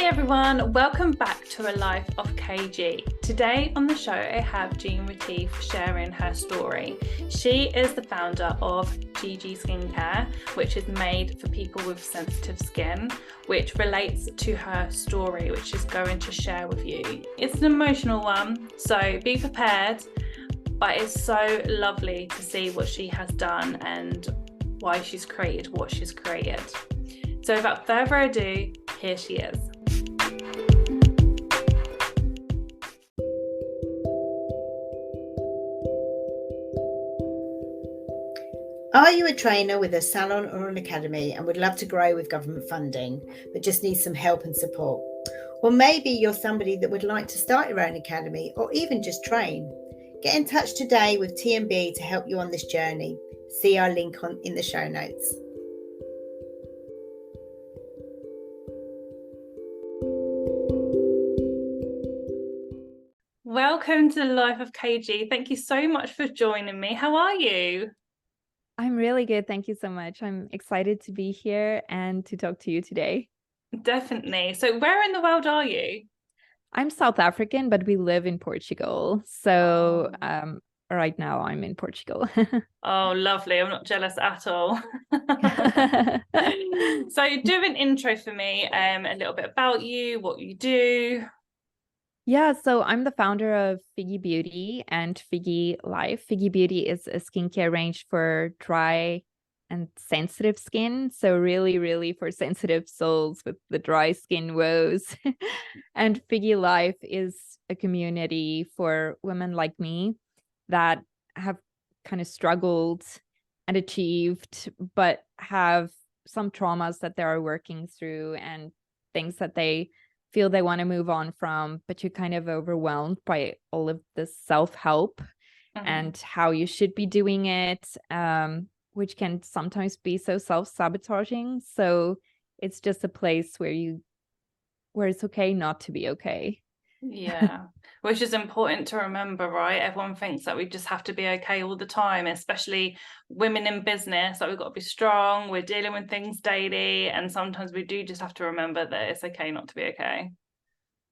everyone, welcome back to A Life of KG. Today on the show I have Jeanne sharing her story. She is the founder of GG Skincare, which is made for people with sensitive skin, which relates to her story, which she's going to share with you. It's an emotional one, so be prepared, but it's so lovely to see what she has done and why she's created what she's created. So without further ado, here she is. Are you a trainer with a salon or an academy and would love to grow with government funding, but just need some help and support? Or maybe you're somebody that would like to start your own academy or even just train. Get in touch today with TMB to help you on this journey. See our link in the show notes. Welcome to the Life of KG. Thank you so much for joining me. How are you? I'm really good. Thank you so much. I'm excited to be here and to talk to you today. Definitely. So where in the world are you? I'm South African, but we live in Portugal. So right now I'm in Portugal. Oh, lovely. I'm not jealous at all. So do an intro for me, a little bit about you, what you do. Yeah, so I'm the founder of Figgi Beauty and Figgi Life. Figgi Beauty is a skincare range for dry and sensitive skin. So really for sensitive souls with the dry skin woes. And Figgi Life is a community for women like me that have kind of struggled and achieved, but have some traumas that they are working through and things that they feel they want to move on from, but you're kind of overwhelmed by all of this self-help and how you should be doing it, which can sometimes be so self-sabotaging. So it's just a place where it's okay not to be okay. Yeah, which is important to remember, right? Everyone thinks that we just have to be okay all the time, especially women in business, that we've got to be strong, we're dealing with things daily, and sometimes we do just have to remember that it's okay not to be okay.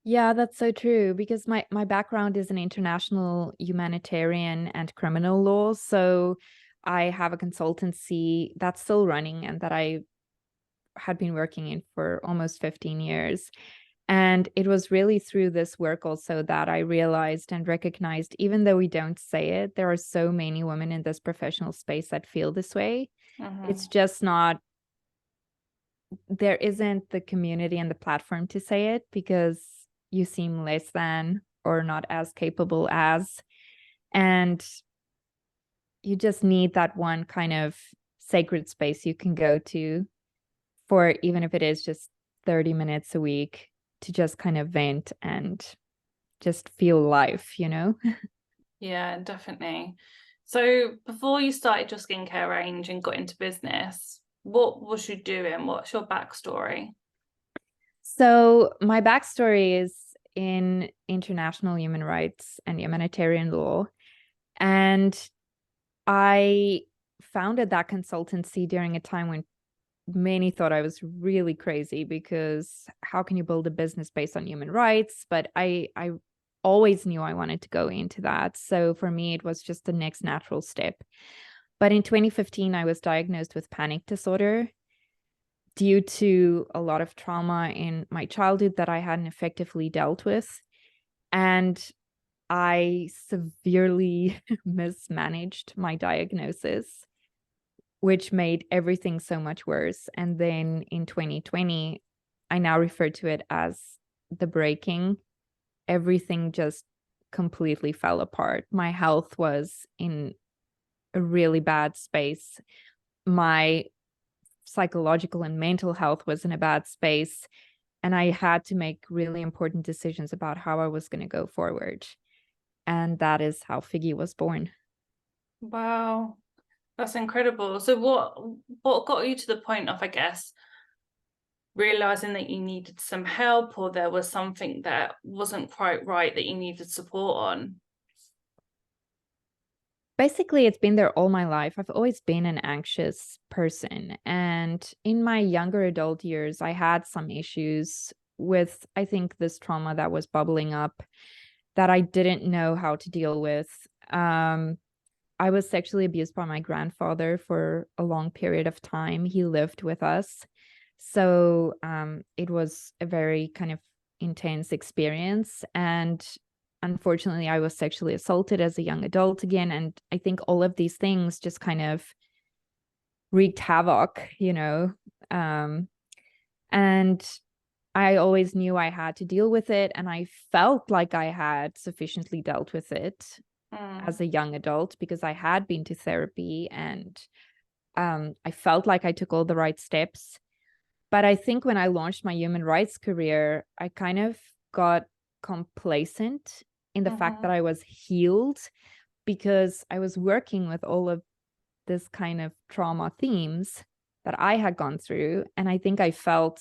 Yeah, that's so true, because my background is in international humanitarian and criminal law. So I have a consultancy that's still running and that I had been working in for almost 15 years. And it was really through this work also that I realized and recognized, even though we don't say it, there are so many women in this professional space that feel this way. It's just not, there isn't the community and the platform to say it because you seem less than or not as capable as. And you just need that one kind of sacred space you can go to for, even if it is just 30 minutes a week, to just kind of vent and just feel life, you know? Yeah, definitely. So before you started your skincare range and got into business, what was you doing? What's your backstory? So my backstory is in international human rights and humanitarian law. And I founded that consultancy during a time when many thought I was really crazy, because how can you build a business based on human rights? But I always knew I wanted to go into that. So for me, it was just the next natural step. But in 2015, I was diagnosed with panic disorder due to a lot of trauma in my childhood that I hadn't effectively dealt with. And I severely mismanaged my diagnosis, which made everything so much worse. And then in 2020, I now refer to it as the breaking. Everything just completely fell apart. My health was in a really bad space. My psychological and mental health was in a bad space. And I had to make really important decisions about how I was going to go forward. And that is how Figgi was born. Wow. That's incredible. So what got you to the point of, I guess, realizing that you needed some help, or there was something that wasn't quite right that you needed support on? Basically, it's been there all my life. I've always been an anxious person. And in my younger adult years, I had some issues with, I think, this trauma that was bubbling up that I didn't know how to deal with. I was sexually abused by my grandfather for a long period of time. He lived with us. So it was a very kind of intense experience. And unfortunately, I was sexually assaulted as a young adult again. And I think all of these things just kind of wreaked havoc, and I always knew I had to deal with it. And I felt like I had sufficiently dealt with it as a young adult because I had been to therapy, and I felt like I took all the right steps. But I think when I launched my human rights career, I kind of got complacent in the fact that I was healed, because I was working with all of this kind of trauma themes that I had gone through. And I think I felt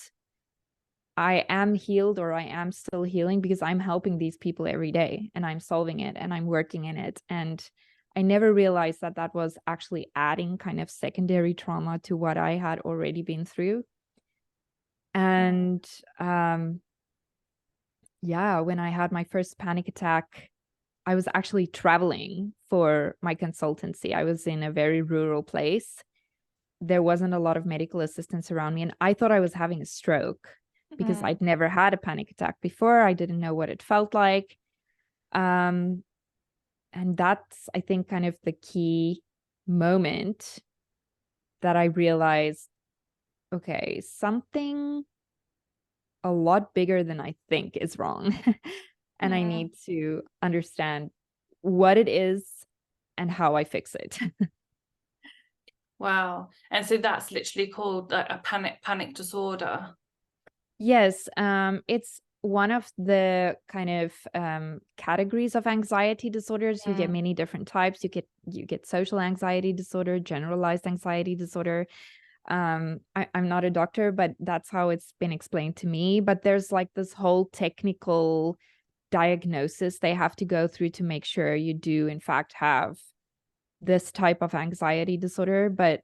I am healed, or I am still healing, because I'm helping these people every day and I'm solving it and I'm working in it. And I never realized that that was actually adding kind of secondary trauma to what I had already been through. And when I had my first panic attack, I was actually traveling for my consultancy. I was in a very rural place. There wasn't a lot of medical assistance around me, and I thought I was having a stroke because I'd never had a panic attack before. I didn't know what it felt like. And that's, I think, kind of the key moment that I realized, okay, something a lot bigger than I think is wrong. And I need to understand what it is and how I fix it. Wow. And so that's literally called a panic disorder. Yes, it's one of the kind of categories of anxiety disorders. You get many different types. You get social anxiety disorder, generalized anxiety disorder. I'm not a doctor, but that's how it's been explained to me. But there's like this whole technical diagnosis they have to go through to make sure you do in fact have this type of anxiety disorder. But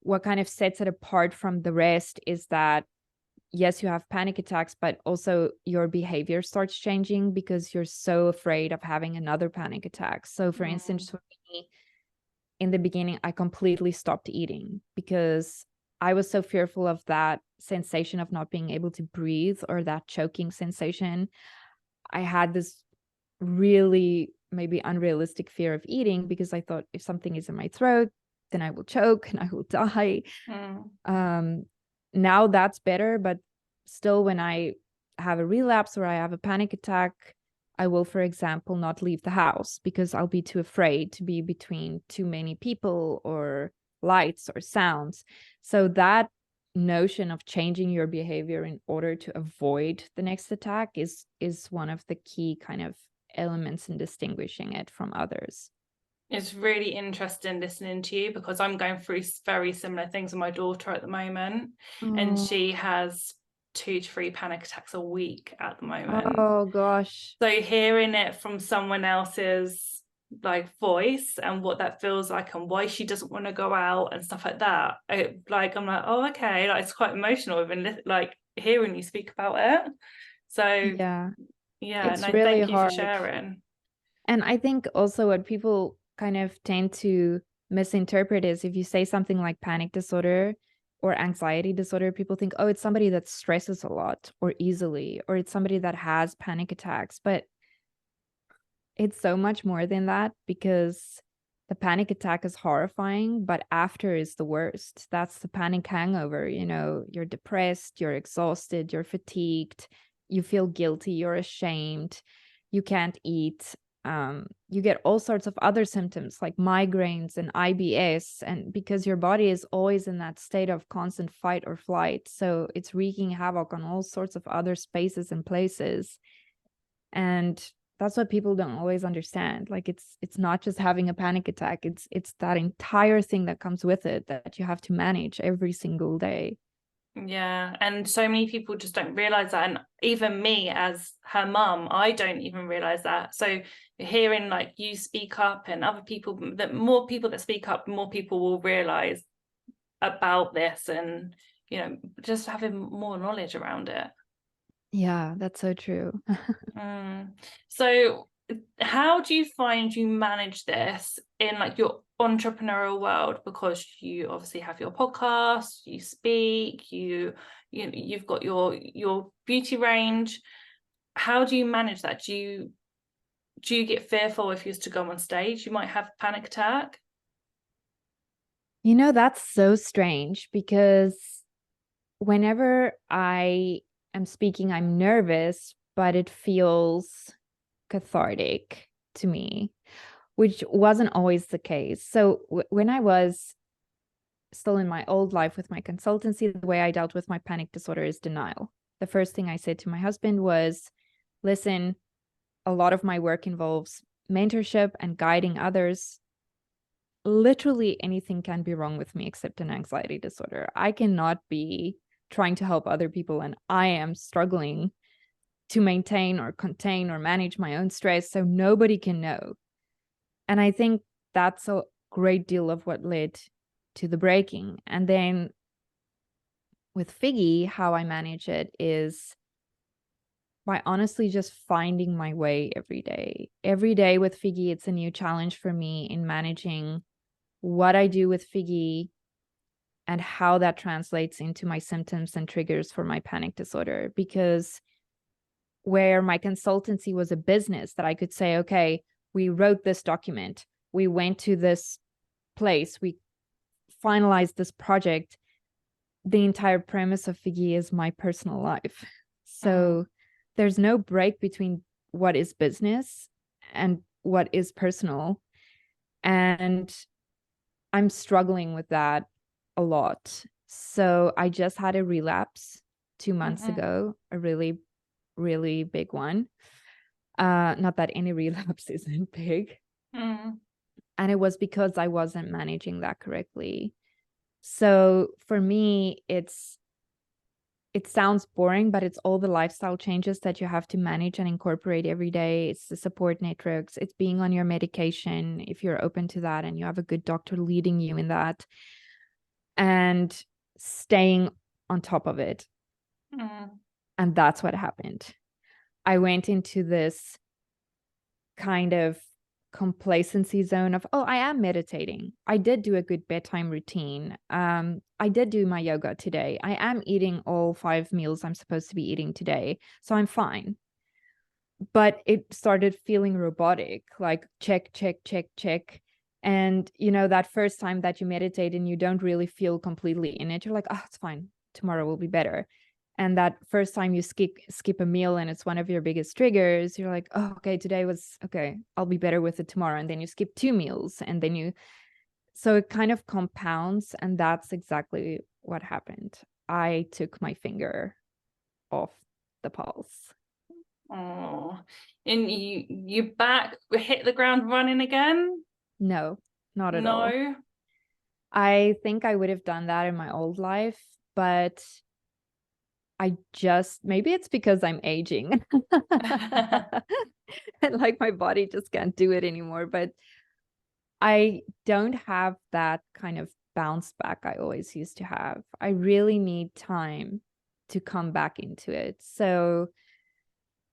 what kind of sets it apart from the rest is that, yes, you have panic attacks, but also your behavior starts changing because you're so afraid of having another panic attack. So for instance, for me, in the beginning, I completely stopped eating because I was so fearful of that sensation of not being able to breathe, or that choking sensation. I had this really maybe unrealistic fear of eating because I thought if something is in my throat, then I will choke and I will die. Now that's better, but still, when I have a relapse or I have a panic attack, I will, for example, not leave the house because I'll be too afraid to be between too many people or lights or sounds. So that notion of changing your behavior in order to avoid the next attack is one of the key kind of elements in distinguishing it from others. It's really interesting listening to you because I'm going through very similar things with my daughter at the moment. And she has 2 to 3 panic attacks a week at the moment. Oh gosh. So hearing it from someone else's like voice and what that feels like and why she doesn't want to go out and stuff like that, I'm like, oh, okay, like it's quite emotional even like hearing you speak about it. So yeah, it's and really thank you hard for sharing. And I think also what people kind of tend to misinterpret is if you say something like panic disorder or anxiety disorder, people think, oh, it's somebody that stresses a lot or easily, or it's somebody that has panic attacks. But it's so much more than that, because the panic attack is horrifying, but after is the worst. That's the panic hangover. You're depressed, you're exhausted, you're fatigued, you feel guilty, you're ashamed, you can't eat. You get all sorts of other symptoms like migraines and IBS, and because your body is always in that state of constant fight or flight, so it's wreaking havoc on all sorts of other spaces and places. And that's what people don't always understand. Like it's not just having a panic attack, it's that entire thing that comes with it that you have to manage every single day. Yeah, and so many people just don't realize that, and even me as her mum, I don't even realize that. So hearing like you speak up and other people, that more people that speak up, more people will realize about this, and just having more knowledge around it. Yeah, that's so true. So how do you find you manage this in like your entrepreneurial world? Because you obviously have your podcast, you speak, you've got your beauty range. How do you manage that? Do you get fearful if you was to go on stage? You might have a panic attack. That's so strange because whenever I am speaking, I'm nervous, but it feels cathartic to me, which wasn't always the case. So when I was still in my old life with my consultancy, the way I dealt with my panic disorder is denial. The first thing I said to my husband was, listen, a lot of my work involves mentorship and guiding others. Literally anything can be wrong with me except an anxiety disorder. I cannot be trying to help other people and I am struggling to maintain or contain or manage my own stress, so nobody can know. And I think that's a great deal of what led to the breaking. And then with Figgi, how I manage it is by honestly just finding my way every day. Every day with Figgi, it's a new challenge for me in managing what I do with Figgi and how that translates into my symptoms and triggers for my panic disorder. Because where my consultancy was a business that I could say, okay, we wrote this document, we went to this place, we finalized this project, the entire premise of Figgi is my personal life. So there's no break between what is business and what is personal. And I'm struggling with that a lot. So I just had a relapse 2 months ago, a really, really big one. Not that any relapse isn't big. And it was because I wasn't managing that correctly. So for me, it sounds boring, but it's all the lifestyle changes that you have to manage and incorporate every day. It's the support networks. It's being on your medication if you're open to that and you have a good doctor leading you in that, and staying on top of it. And that's what happened. I went into this kind of complacency zone of, oh, I am meditating. I did do a good bedtime routine. I did do my yoga today. I am eating all 5 meals I'm supposed to be eating today. So I'm fine. But it started feeling robotic, like check, check, check, check. And, that first time that you meditate and you don't really feel completely in it, you're like, oh, it's fine. Tomorrow will be better. And that first time you skip a meal and it's one of your biggest triggers, you're like, oh, okay, today was okay. I'll be better with it tomorrow. And then you skip 2 meals and then so it kind of compounds. And that's exactly what happened. I took my finger off the pulse. Oh, and you back hit the ground running again? No, not at all. No. I think I would have done that in my old life, but maybe it's because I'm aging. And like my body just can't do it anymore. But I don't have that kind of bounce back I always used to have. I really need time to come back into it. So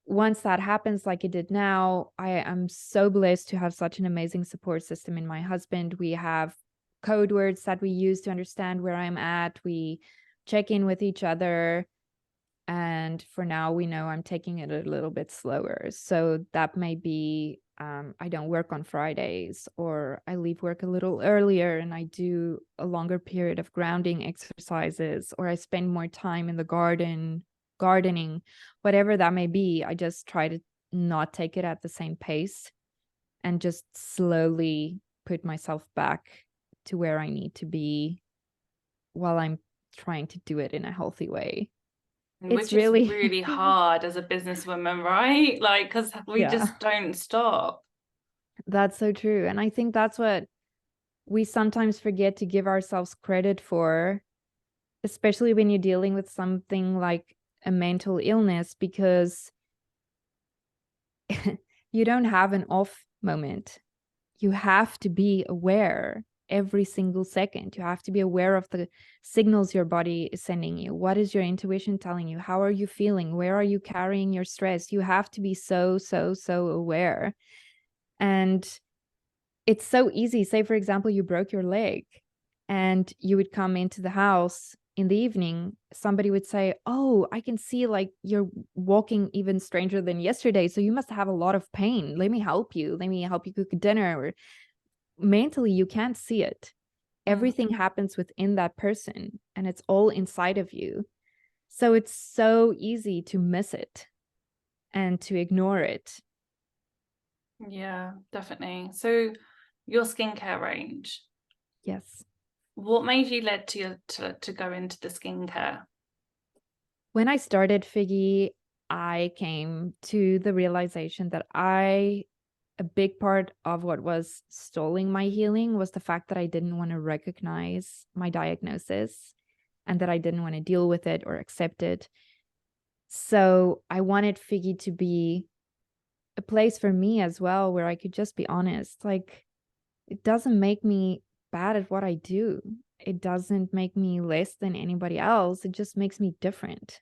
once that happens, like it did now, I am so blessed to have such an amazing support system in my husband. We have code words that we use to understand where I'm at. We check in with each other. And for now, we know I'm taking it a little bit slower. So that may be I don't work on Fridays, or I leave work a little earlier and I do a longer period of grounding exercises, or I spend more time in the gardening, whatever that may be. I just try to not take it at the same pace and just slowly put myself back to where I need to be while I'm trying to do it in a healthy way. Which is really hard as a businesswoman, right? Like, because we just don't stop. That's so true. And I think that's what we sometimes forget to give ourselves credit for, especially when you're dealing with something like a mental illness, because you don't have an off moment. You have to be aware every single second. You have to be aware of the signals your body is sending you. What is your intuition telling you? How are you feeling? Where are you carrying your stress? You have to be so aware. And it's so easy. Say, for example, you broke your leg and you would come into the house in the evening. Somebody would say, oh, I can see like you're walking even stranger than yesterday. So you must have a lot of pain. Let me help you. Let me help you cook dinner. Or mentally, you can't see it. Everything happens within that person and it's all inside of you. So it's so easy to miss it and to ignore it. Yeah, definitely. So your skincare range. Yes. What made you led to go into the skincare? When I started Figgi, I came to the realization that a big part of what was stalling my healing was the fact that I didn't want to recognize my diagnosis and that I didn't want to deal with it or accept it. So I wanted Figgi to be a place for me as well, where I could just be honest. Like, it doesn't make me bad at what I do. It doesn't make me less than anybody else. It just makes me different.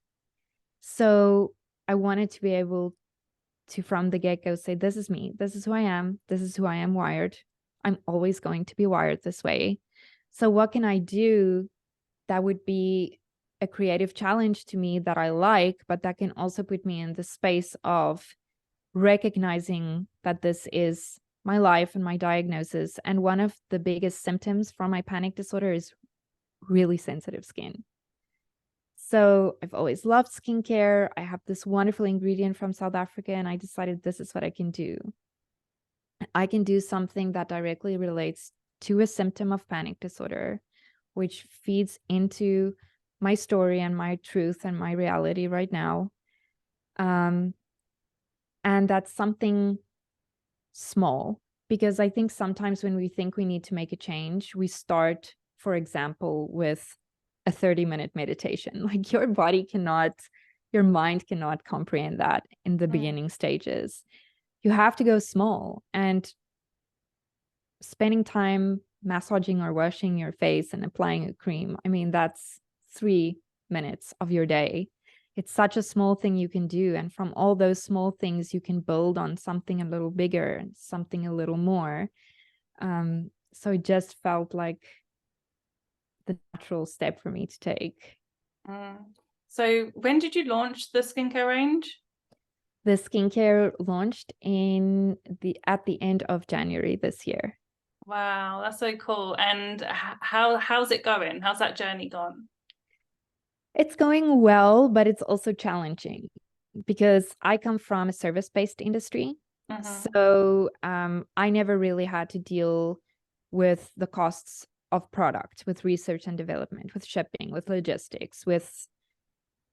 So I wanted to be able to, from the get-go, say, this is me. This is who I am. This is who I am wired. I'm always going to be wired this way. So what can I do that would be a creative challenge to me that I like, but that can also put me in the space of recognizing that this is my life and my diagnosis. And one of the biggest symptoms from my panic disorder is really sensitive skin. So I've always loved skincare. I have this wonderful ingredient from South Africa, and I decided this is what I can do. I can do something that directly relates to a symptom of panic disorder, which feeds into my story and my truth and my reality right now. And that's something small, because I think sometimes when we think we need to make a change, we start, for example, with a 30-minute meditation. Like, your body cannot, your mind cannot comprehend that in the beginning stages. You have to go small, and spending time massaging or washing your face and applying a cream, I mean, that's 3 minutes of your day. It's such a small thing you can do. And from all those small things, you can build on something a little bigger, something a little more. So it just felt like the natural step for me to take. So when did you launch the skincare range? The skincare launched at the end of January this year. Wow, that's so cool. And how's it going? How's that journey gone? It's going well, but it's also challenging because I come from a service-based industry. So I never really had to deal with the costs of product, with research and development, with shipping, with logistics, with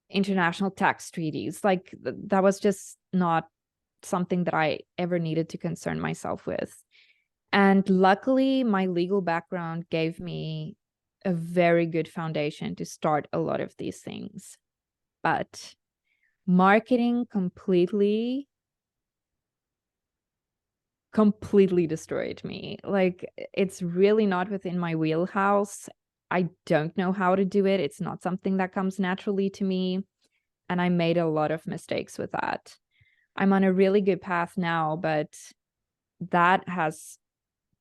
international tax treaties. Like, that was just not something that I ever needed to concern myself with. And luckily, my legal background gave me a very good foundation to start a lot of these things. But marketing completely destroyed me. Like, it's really not within my wheelhouse. I don't know how to do it. It's not something that comes naturally to me. And I made a lot of mistakes with that. I'm on a really good path now, but that has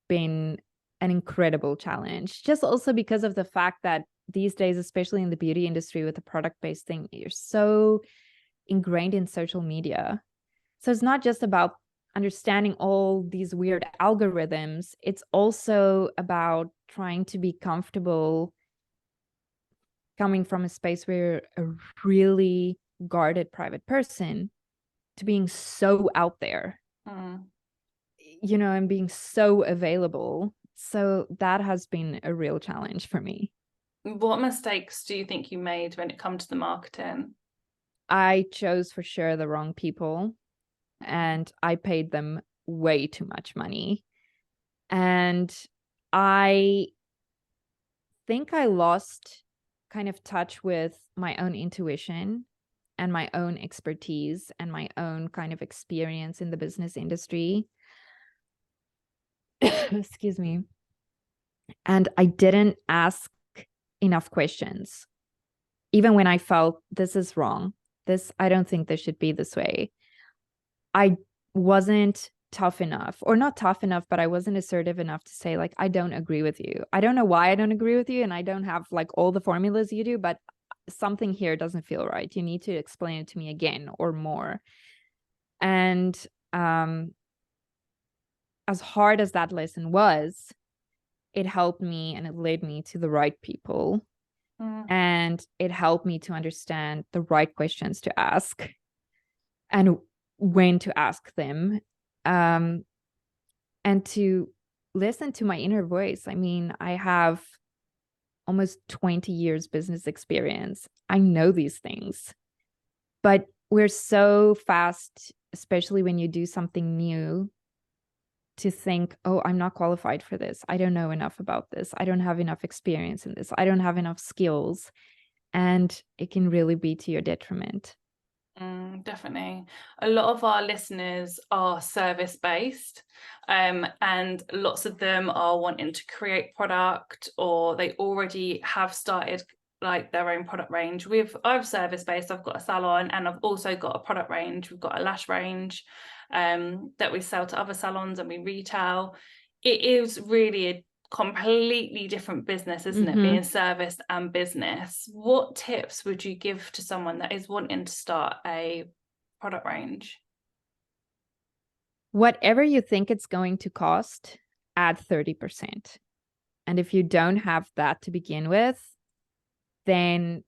been an incredible challenge. Just also because of the fact that these days, especially in the beauty industry with the product-based thing, you're so ingrained in social media. So it's not just about understanding all these weird algorithms. It's also about trying to be comfortable coming from a space where you're a really guarded private person to being so out there, you know, and being so available. So that has been a real challenge for me. What mistakes do you think you made when it comes to the marketing? I chose for sure the wrong people, and I paid them way too much money. And I think I lost kind of touch with my own intuition and my own expertise and my own kind of experience in the business industry. Excuse me. And I didn't ask enough questions. Even when I felt this is wrong, I don't think this should be this way. I wasn't tough enough, or not tough enough, but I wasn't assertive enough to say, like, I don't agree with you. I don't know why I don't agree with you. And I don't have like all the formulas you do, but something here doesn't feel right. You need to explain it to me again or more. And as hard as that lesson was, it helped me and it led me to the right people. And it helped me to understand the right questions to ask and when to ask them, and to listen to my inner voice. I mean, I have almost 20 years business experience. I know these things, but we're so fast, especially when you do something new, to think, oh, I'm not qualified for this. I don't know enough about this. I don't have enough experience in this. I don't have enough skills. And it can really be to your detriment. Definitely. A lot of our listeners are service-based, and lots of them are wanting to create product, or they already have started like their own product range. I'm service-based, I've got a salon, and I've also got a product range. We've got a lash range that we sell to other salons and we retail. It is really a completely different business, isn't it, being service and business. What tips would you give to someone that is wanting to start a product range? Whatever you think it's going to cost, add 30%. And if you don't have that to begin with, then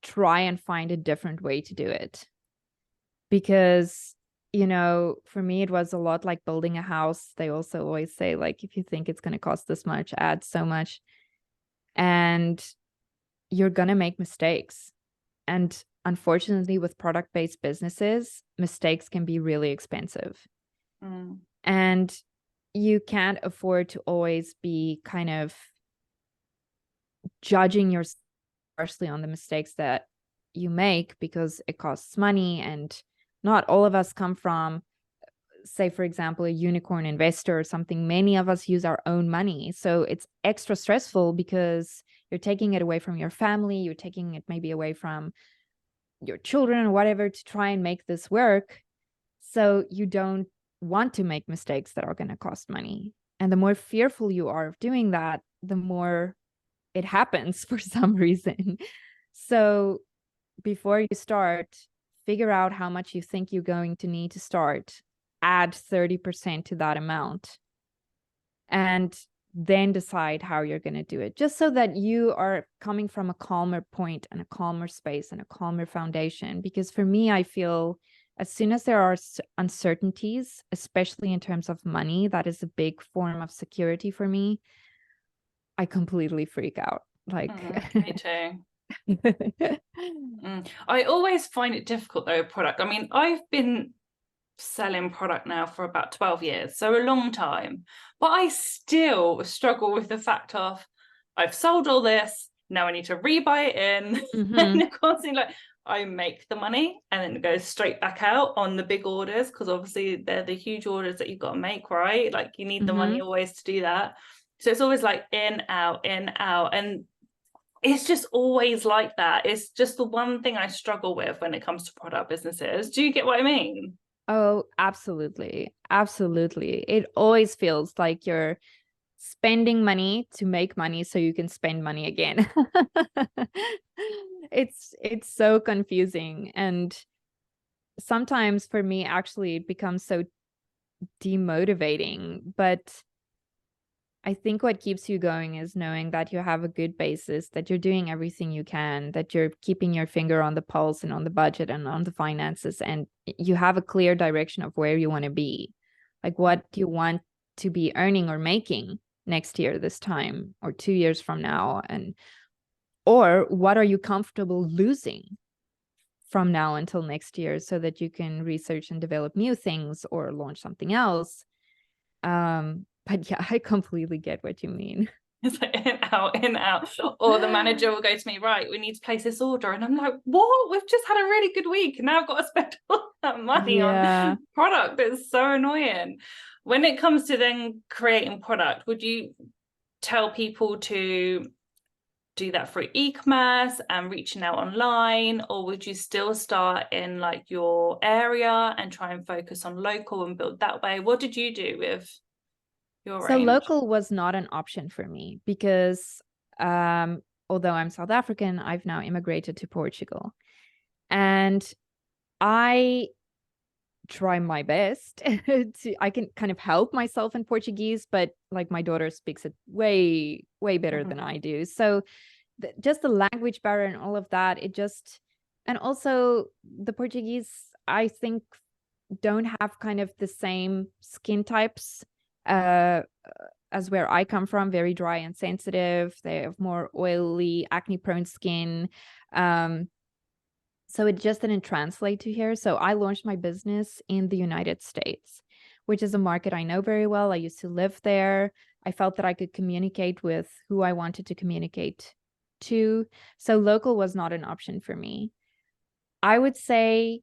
try and find a different way to do it. Because, you know, for me, it was a lot like building a house. They also always say, like, if you think it's going to cost this much, add so much. And you're going to make mistakes. And unfortunately, with product-based businesses, mistakes can be really expensive. And you can't afford to always be kind of judging yourself harshly on the mistakes that you make, because it costs money. And not all of us come from, say, for example, a unicorn investor or something. Many of us use our own money. So it's extra stressful because you're taking it away from your family. You're taking it maybe away from your children or whatever to try and make this work. So you don't want to make mistakes that are going to cost money. And the more fearful you are of doing that, the more it happens for some reason. So before you start, figure out how much you think you're going to need to start. Add 30% to that amount. And then decide how you're going to do it, just so that you are coming from a calmer point and a calmer space and a calmer foundation. Because for me, I feel as soon as there are uncertainties, especially in terms of money, that is a big form of security for me, I completely freak out. Like, me too. I always find it difficult though, product. I mean, I've been selling product now for about 12 years, so a long time, but I still struggle with the fact of I've sold all this, now I need to rebuy it in. And of course, like, I make the money and then it goes straight back out on the big orders, because obviously they're the huge orders that you've got to make, right? Like, you need the money always to do that. So it's always like in, out, and it's just always like that. It's just the one thing I struggle with when it comes to product businesses. Do you get what I mean? Oh, absolutely. Absolutely. It always feels like you're spending money to make money so you can spend money again. It's so confusing. And sometimes for me, actually, it becomes so demotivating. But I think what keeps you going is knowing that you have a good basis, that you're doing everything you can, that you're keeping your finger on the pulse and on the budget and on the finances, and you have a clear direction of where you want to be. Like, what do you want to be earning or making next year, this time, or 2 years from now? Or what are you comfortable losing from now until next year, so that you can research and develop new things or launch something else. But yeah, I completely get what you mean. It's like in, out. Or the manager will go to me, right, we need to place this order. And I'm like, what? We've just had a really good week. And now I've got to spend all that money on product. It's so annoying. When it comes to then creating product, would you tell people to do that through e-commerce and reaching out online, or would you still start in like your area and try and focus on local and build that way? What did you do with your So range? local was not an option for me because although I'm South African, I've now immigrated to Portugal. And I try my best I can kind of help myself in Portuguese, but like my daughter speaks it way better than I do. So just the language barrier and all of that, and also the Portuguese, I think, don't have kind of the same skin types as where I come from, very dry and sensitive. They have more oily, acne prone skin. So it just didn't translate to here. So I launched my business in the United States, which is a market I know very well. I used to live there. I felt that I could communicate with who I wanted to communicate to. So local was not an option for me. I would say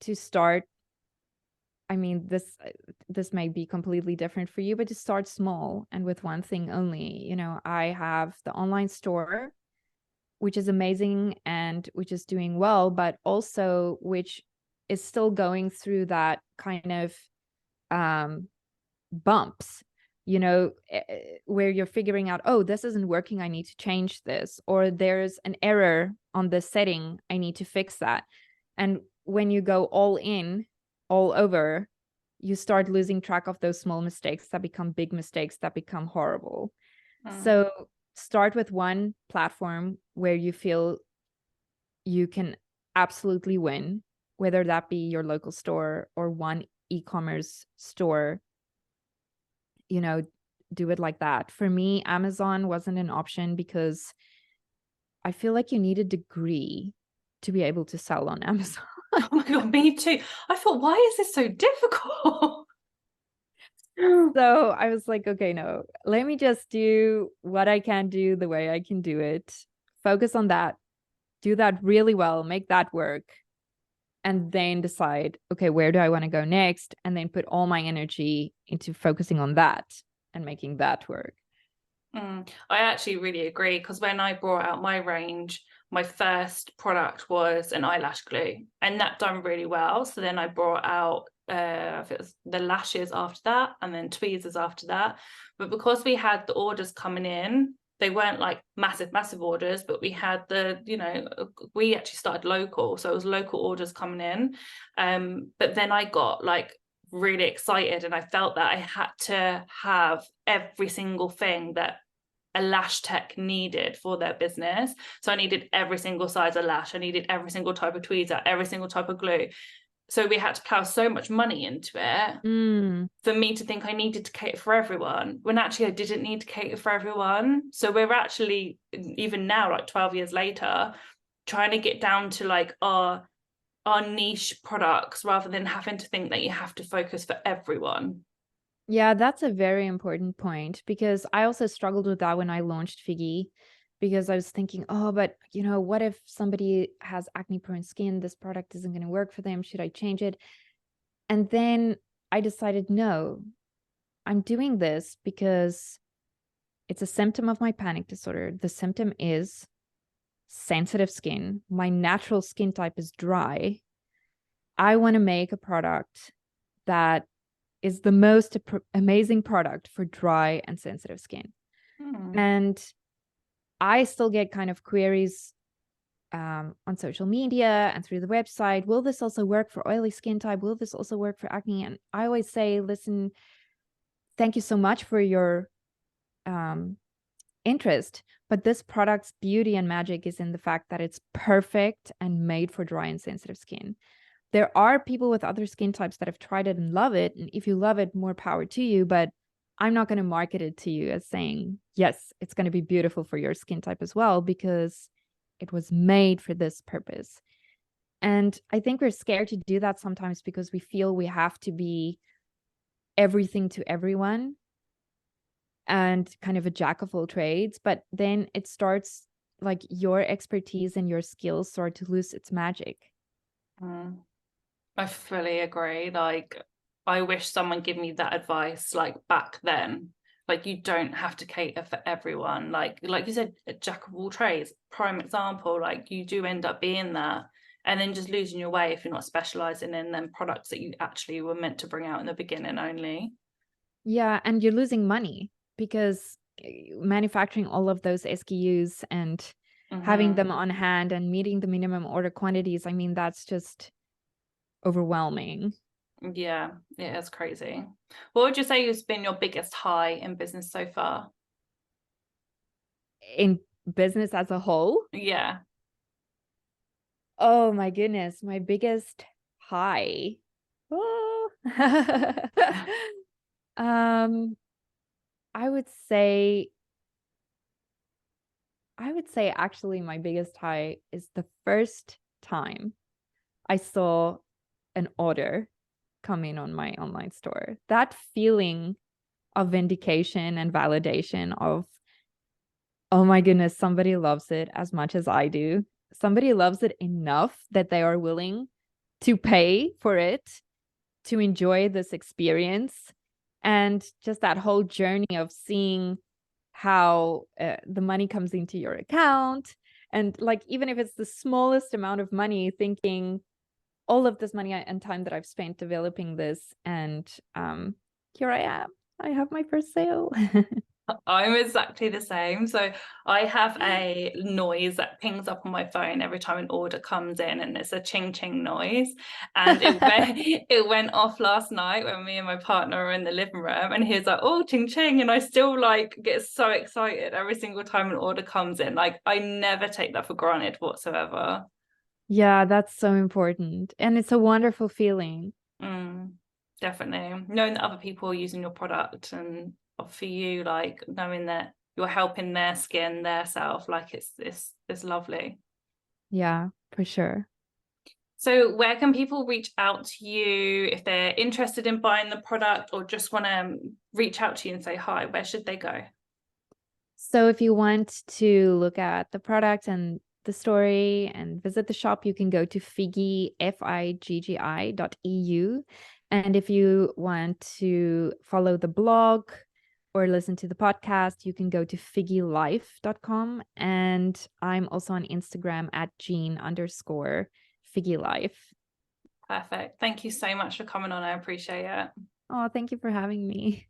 to start, I mean, this may be completely different for you, but to start small and with one thing only. You know, I have the online store, which is amazing and which is doing well, but also which is still going through that kind of bumps, you know, where you're figuring out, oh, this isn't working, I need to change this, or there's an error on this setting, I need to fix that. And when you go all in, all over, you start losing track of those small mistakes that become big mistakes that become horrible. So start with one platform where you feel you can absolutely win, whether that be your local store or one e-commerce store. You know, do it like that. For me, Amazon wasn't an option because I feel like you need a degree to be able to sell on Amazon. Oh my God, me too. I thought, why is this so difficult? So I was like, okay, no, let me just do what I can do the way I can do it. Focus on that. Do that really well. Make that work. And then decide, okay, where do I want to go next? And then put all my energy into focusing on that and making that work. I actually really agree, because when I brought out my range, my first product was an eyelash glue, and that done really well. So then I brought out if it was the lashes after that, and then tweezers after that. But because we had the orders coming in, they weren't like massive orders, but we had we actually started local, so it was local orders coming in. But then I got like really excited, and I felt that I had to have every single thing that a lash tech needed for their business. So I needed every single size of lash, I needed every single type of tweezer, every single type of glue. So we had to plow so much money into it for me to think I needed to cater for everyone, when actually I didn't need to cater for everyone. So we're actually, even now, like 12 years later, trying to get down to like our niche products, rather than having to think that you have to focus for everyone. Yeah, that's a very important point, because I also struggled with that when I launched Figgi, because I was thinking, oh, but you know, what if somebody has acne prone skin? This product isn't going to work for them. Should I change it? And then I decided, no, I'm doing this because it's a symptom of my panic disorder. The symptom is sensitive skin. My natural skin type is dry. I want to make a product that is the most amazing product for dry and sensitive skin. And I still get kind of queries on social media and through the website. Will this also work for oily skin type? Will this also work for acne? And I always say, listen, thank you so much for your interest, but this product's beauty and magic is in the fact that it's perfect and made for dry and sensitive skin. There are people with other skin types that have tried it and love it. And if you love it, more power to you. But I'm not going to market it to you as saying, yes, it's going to be beautiful for your skin type as well, because it was made for this purpose. And I think we're scared to do that sometimes because we feel we have to be everything to everyone and kind of a jack of all trades. But then it starts, like, your expertise and your skills start to lose its magic. I fully agree. Like, I wish someone gave me that advice like back then. Like, you don't have to cater for everyone. Like you said, a jack of all trades, prime example. Like, you do end up being that, and then just losing your way if you're not specializing in them products that you actually were meant to bring out in the beginning only. Yeah, and you're losing money because manufacturing all of those SKUs and having them on hand and meeting the minimum order quantities, I mean, that's just overwhelming. Yeah, it is crazy. What would you say has been your biggest high in business so far? In business as a whole? Yeah. Oh my goodness, my biggest high. Oh. Um, I would say actually my biggest high is the first time I saw an order come in on my online store. That feeling of vindication and validation of, oh my goodness, somebody loves it as much as I do. Somebody loves it enough that they are willing to pay for it, to enjoy this experience. And just that whole journey of seeing how the money comes into your account. And like, even if it's the smallest amount of money, thinking all of this money and time that I've spent developing this. And here I am. I have my first sale. I'm exactly the same. So I have a noise that pings up on my phone every time an order comes in, and it's a ching ching noise. And it went off last night when me and my partner were in the living room, and he was like, "Oh, ching ching," and I still like get so excited every single time an order comes in. Like, I never take that for granted whatsoever. Yeah, that's so important. And it's a wonderful feeling. Definitely knowing that other people are using your product, and for you, like knowing that you're helping their skin, their self, like it's lovely. Yeah, for sure. So where can people reach out to you if they're interested in buying the product, or just want to reach out to you and say hi? Where should they go? So if you want to look at the product and the story and visit the shop, you can go to Figgi, Figgi.eu. And if you want to follow the blog or listen to the podcast, you can go to figgilife.com. And I'm also on Instagram at Jeanne_FiggiLife. Perfect. Thank you so much for coming on. I appreciate it. Oh, thank you for having me.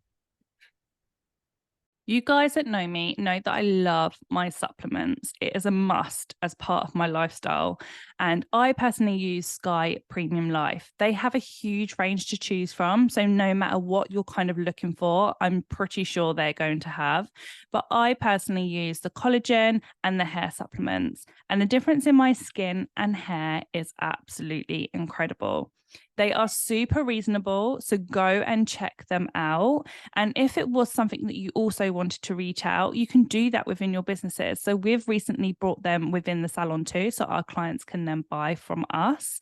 You guys that know me know that I love my supplements. It is a must as part of my lifestyle. And I personally use Sky Premium Life. They have a huge range to choose from. So no matter what you're kind of looking for, I'm pretty sure they're going to have. But I personally use the collagen and the hair supplements. And the difference in my skin and hair is absolutely incredible. They are super reasonable, so go and check them out. And if it was something that you also wanted to reach out, you can do that within your businesses. So we've recently brought them within the salon too, so our clients can then buy from us.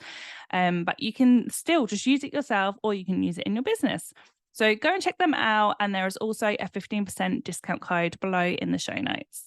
But you can still just use it yourself, or you can use it in your business. So go and check them out. And there is also a 15% discount code below in the show notes.